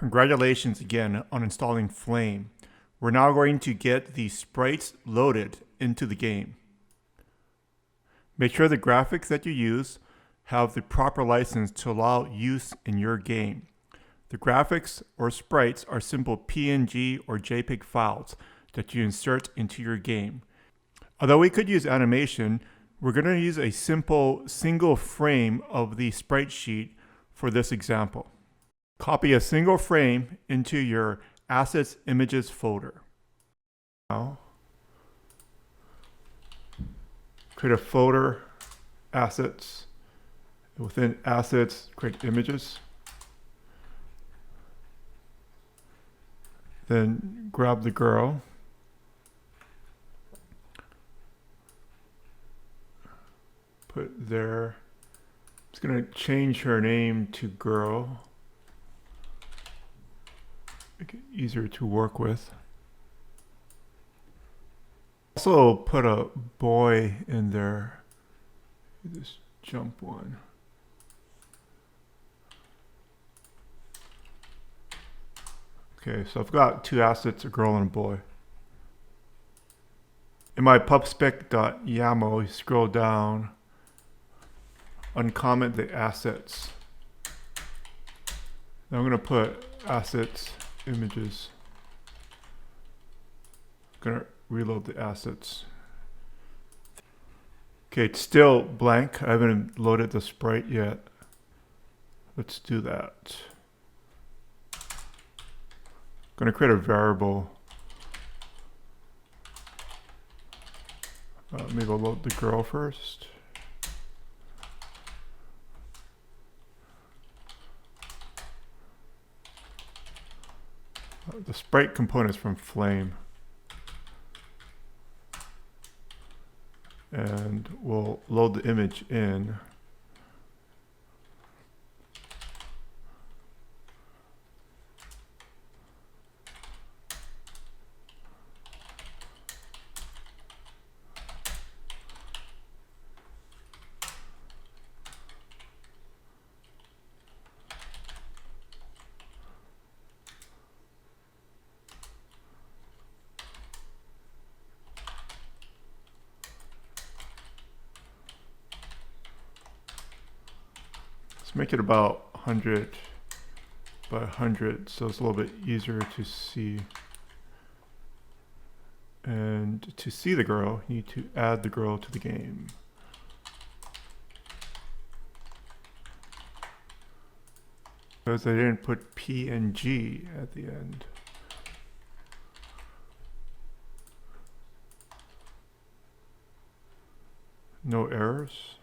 Congratulations again on installing Flame. We're now going to get the sprites loaded into the game. Make sure the graphics that you use have the proper license to allow use in your game. The graphics or sprites are simple PNG or JPEG files that you insert into your game. Although we could use animation, we're going to use a simple single frame of the sprite sheet for this example. Copy a single frame into your Assets Images folder. Now, create a folder, Assets. Within Assets, create Images. Then grab the girl. Put there. It's going to change her name to girl. Make it easier to work with. Also put a boy in there. Just jump one. Okay, so I've got two assets, a girl and a boy. In my pubspec.yaml, you scroll down, uncomment the assets. Now I'm going to put assets images. I'm going to reload the assets. Okay, it's still blank. I haven't loaded the sprite yet. Let's do that. I'm going to create a variable. Maybe I'll load the girl first. The sprite component is from Flame. And we'll load the image in. Let's make it about 100 by 100 so it's a little bit easier to see. And to see the girl, you need to add the girl to the game. Because I didn't put PNG at the end. No errors.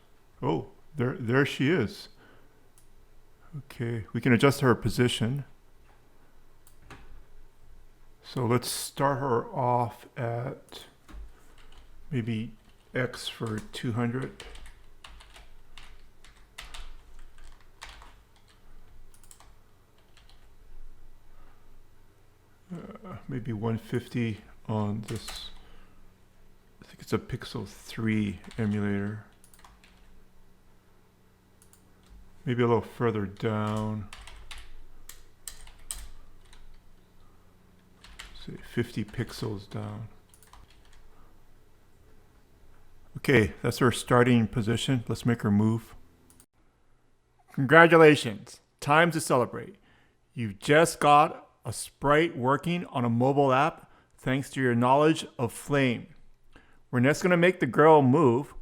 Oh, there she is. Okay, we can adjust her position. So let's start her off at maybe X for 200. Maybe 150 on this. I think it's a Pixel 3 emulator. Maybe a little further down. Say 50 pixels down. Okay, that's her starting position. Let's make her move. Congratulations, time to celebrate. You've just got a sprite working on a mobile app thanks to your knowledge of Flame. We're next going to make the girl move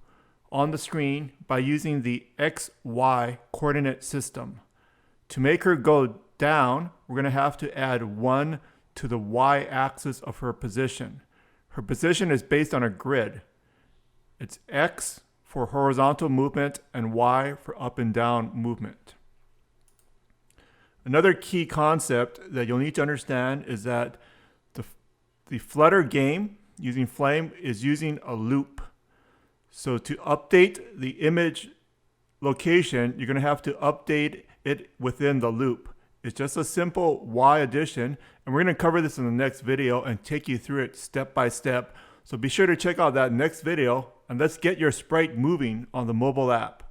on the screen by using the XY coordinate system. To make her go down, we're going to have to add 1 to the Y axis of her position. Her position is based on a grid. It's X for horizontal movement and Y for up and down movement. Another key concept that you'll need to understand is that the Flutter game using Flame is using a loop. So to update the image location, you're going to have to update it within the loop. It's just a simple Y addition, and we're going to cover this in the next video and take you through it step by step. So be sure to check out that next video, and let's get your sprite moving on the mobile app.